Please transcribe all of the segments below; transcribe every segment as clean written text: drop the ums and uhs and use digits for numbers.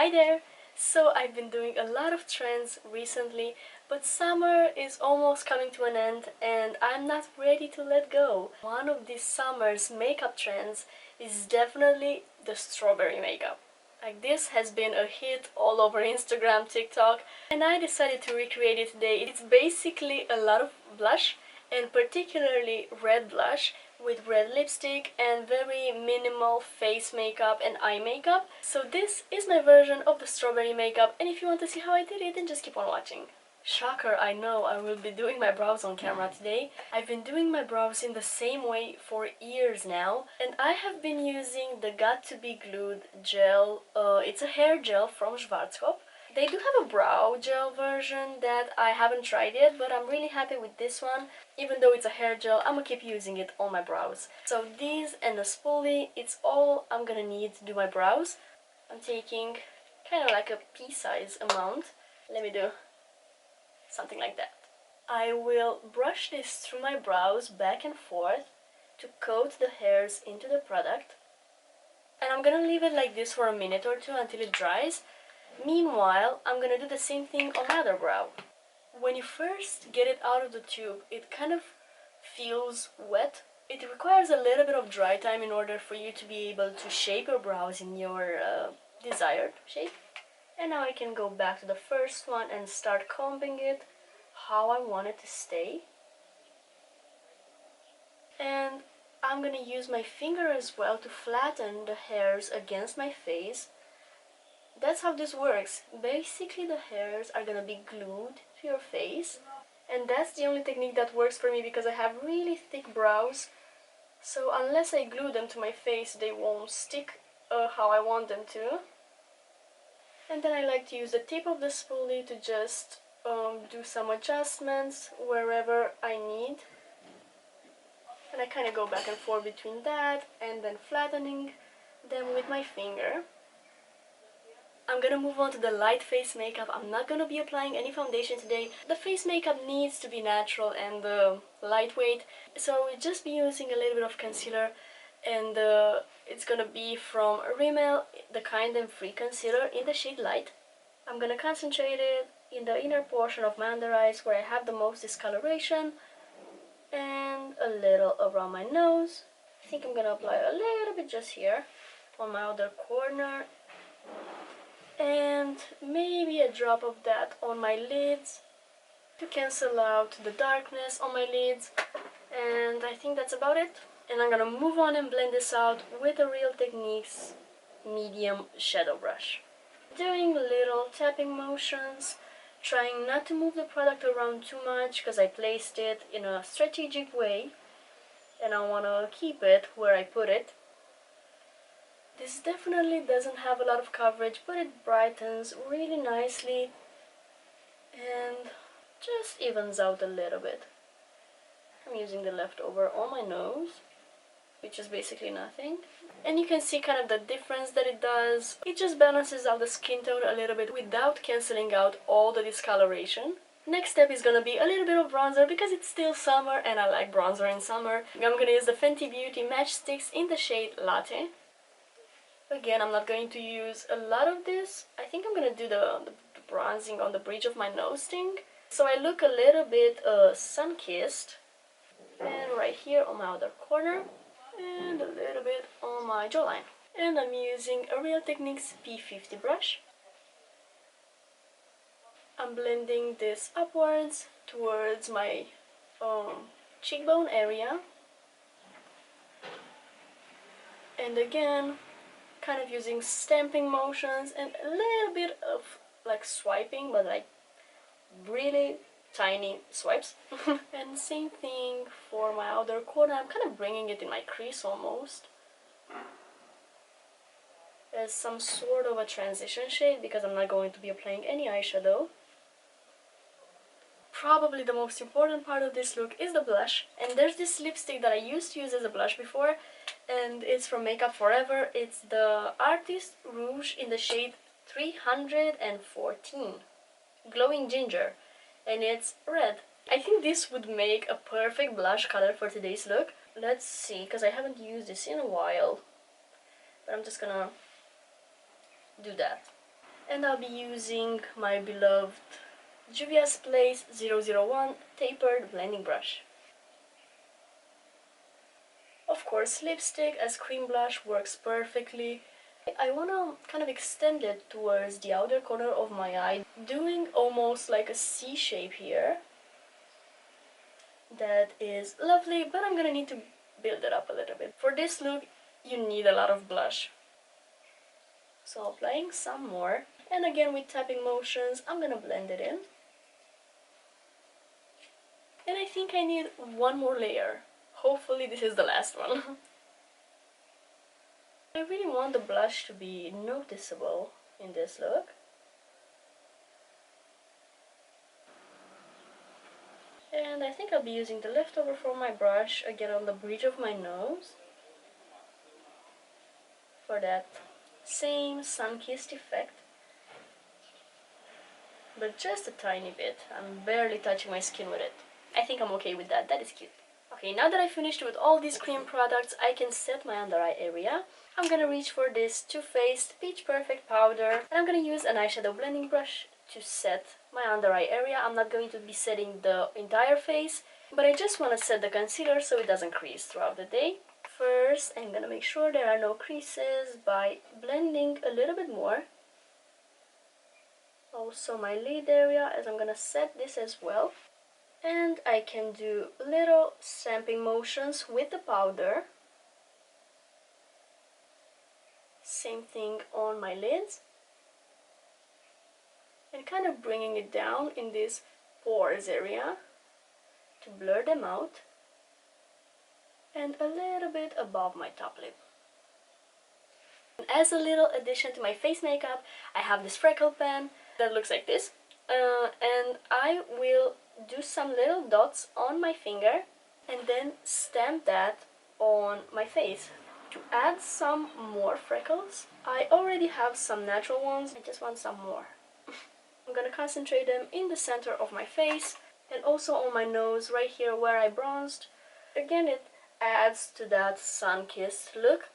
Hi there! So I've been doing a lot of trends recently, but summer is almost coming to an end and I'm not ready to let go. One of this summer's makeup trends is definitely the strawberry makeup. Like, this has been a hit all over Instagram, TikTok, and I decided to recreate it today. It's basically a lot of blush, and particularly red blush, with red lipstick and very minimal face makeup and eye makeup. So this is my version of the strawberry makeup, and if you want to see how I did it, then just keep on watching. Shocker, I know, I will be doing my brows on camera today. I've been doing my brows in the same way for years now, and I have been using the Got to Be Glued gel. It's a hair gel from Schwarzkopf. They do have a brow gel version that I haven't tried yet, but I'm really happy with this one. Even though it's a hair gel, I'm gonna keep using it on my brows. So these and a spoolie, it's all I'm gonna need to do my brows. I'm taking kind of like a pea-size amount. Let me do something like that. I will brush this through my brows back and forth to coat the hairs into the product. And I'm gonna leave it like this for a minute or two until it dries. Meanwhile, I'm gonna do the same thing on my other brow. When you first get it out of the tube, it kind of feels wet. It requires a little bit of dry time in order for you to be able to shape your brows in your desired shape. And now I can go back to the first one and start combing it how I want it to stay. And I'm gonna use my finger as well to flatten the hairs against my face. That's how this works. Basically, the hairs are gonna be glued to your face, and that's the only technique that works for me because I have really thick brows. So unless I glue them to my face, they won't stick how I want them to. And then I like to use the tip of the spoolie to just do some adjustments wherever I need. And I kind of go back and forth between that and then flattening them with my finger. I'm gonna move on to the light face makeup. I'm not gonna be applying any foundation today. The face makeup needs to be natural and lightweight, so I will just be using a little bit of concealer, and it's gonna be from Rimmel, the Kind and Free concealer in the shade Light. I'm gonna concentrate it in the inner portion of my under eyes where I have the most discoloration, and a little around my nose. I think I'm gonna apply a little bit just here on my outer corner, and maybe a drop of that on my lids to cancel out the darkness on my lids. And I think that's about it. And I'm gonna move on and blend this out with a Real Techniques medium shadow brush, doing little tapping motions, trying not to move the product around too much because I placed it in a strategic way and I want to keep it where I put it. This definitely doesn't have a lot of coverage, but it brightens really nicely and just evens out a little bit. I'm using the leftover on my nose, which is basically nothing. And you can see kind of the difference that it does. It just balances out the skin tone a little bit without cancelling out all the discoloration. Next step is gonna be a little bit of bronzer because it's still summer and I like bronzer in summer. I'm gonna use the Fenty Beauty Matchstix in the shade Latte. Again, I'm not going to use a lot of this. I think I'm gonna do the bronzing on the bridge of my nose thing, so I look a little bit sun-kissed. And right here on my outer corner, and a little bit on my jawline. And I'm using a Real Techniques P50 brush. I'm blending this upwards towards my cheekbone area. And again, kind of using stamping motions and a little bit of like swiping, but like really tiny swipes. And same thing for my outer corner. I'm kind of bringing it in my crease almost as some sort of a transition shade because I'm not going to be applying any eyeshadow. Probably the most important part of this look is the blush, and there's this lipstick that I used to use as a blush before, and it's from Makeup Forever. It's the Artist Rouge in the shade 314, Glowing Ginger, and it's red. I think this would make a perfect blush color for today's look. Let's see, because I haven't used this in a while, but I'm just gonna do that. And I'll be using my beloved Juvia's Place 001 tapered blending brush. Of course, lipstick as cream blush works perfectly. I want to kind of extend it towards the outer corner of my eye, doing almost like a C shape here. That is lovely, but I'm gonna need to build it up a little bit. For this look, you need a lot of blush. So applying some more, and again with tapping motions, I'm gonna blend it in. And I think I need one more layer. Hopefully this is the last one. I really want the blush to be noticeable in this look. And I think I'll be using the leftover from my brush again on the bridge of my nose for that same sun-kissed effect. But just a tiny bit. I'm barely touching my skin with it. I think I'm okay with that. That is cute. Okay, now that I finished with all these cream products, I can set my under eye area. I'm gonna reach for this Too Faced Peach Perfect powder, and I'm gonna use an eyeshadow blending brush to set my under eye area. I'm not going to be setting the entire face, but I just want to set the concealer so it doesn't crease throughout the day. First, I'm gonna make sure there are no creases by blending a little bit more. Also my lid area, as I'm gonna set this as well. And I can do little stamping motions with the powder. Same thing on my lids. And kind of bringing it down in this pores area to blur them out. And a little bit above my top lip. And as a little addition to my face makeup, I have this freckle pen that looks like this. And I will do some little dots on my finger and then stamp that on my face. To add some more freckles, I already have some natural ones, I just want some more. I'm gonna concentrate them in the center of my face and also on my nose right here where I bronzed. Again, it adds to that sun-kissed look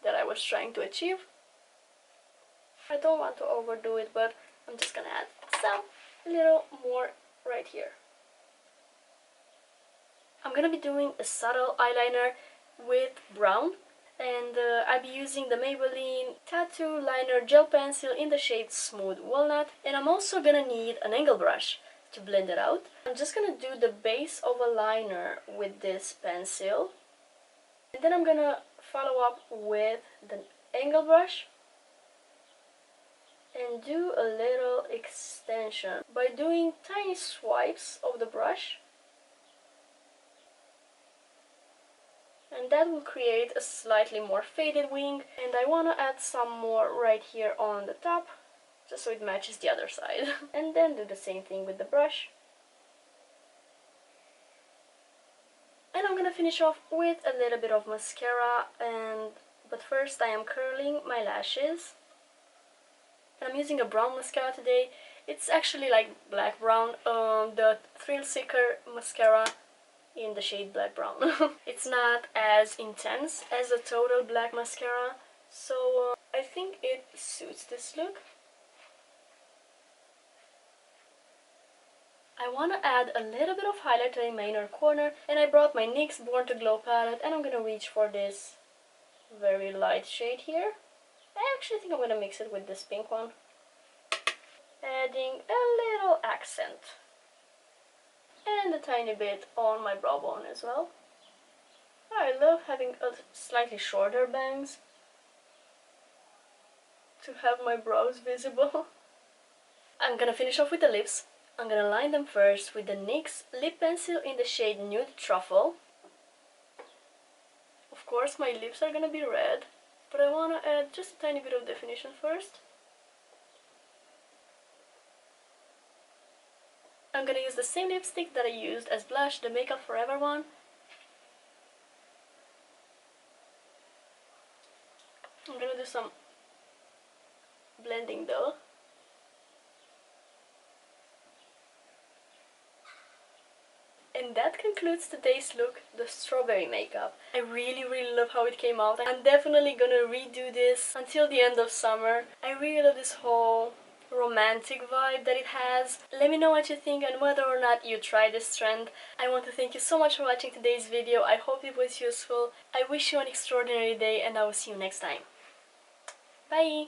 that I was trying to achieve. I don't want to overdo it, but I'm just gonna add some little more right here. I'm gonna be doing a subtle eyeliner with brown, and I'll be using the Maybelline Tattoo Liner Gel Pencil in the shade Smooth Walnut, and I'm also gonna need an angle brush to blend it out. I'm just gonna do the base of a liner with this pencil, and then I'm gonna follow up with the angle brush and do a little extension by doing tiny swipes of the brush, and that will create a slightly more faded wing. And I want to add some more right here on the top just so it matches the other side. And then do the same thing with the brush. And I'm gonna finish off with a little bit of mascara, but first I am curling my lashes. And I'm using a brown mascara today. It's actually like black brown, the Thrill Seeker mascara in the shade black brown. It's not as intense as a total black mascara, so I think it suits this look. I want to add a little bit of highlighter in my inner corner, and I brought my NYX Born to Glow palette, and I'm gonna reach for this very light shade here. I actually think I'm gonna mix it with this pink one, adding a little accent and a tiny bit on my brow bone as well. I love having a slightly shorter bangs to have my brows visible. I'm gonna finish off with the lips. I'm gonna line them first with the NYX lip pencil in the shade Nude Truffle. Of course my lips are gonna be red, but I want to add just a tiny bit of definition first. I'm gonna use the same lipstick that I used as blush, the Makeup Forever one. I'm gonna do some blending though. And that concludes today's look, the strawberry makeup. I really love how it came out. I'm definitely gonna redo this until the end of summer. I really love this whole romantic vibe that it has. Let me know what you think and whether or not you try this trend. I want to thank you so much for watching today's video. I hope it was useful. I wish you an extraordinary day and I will see you next time. Bye!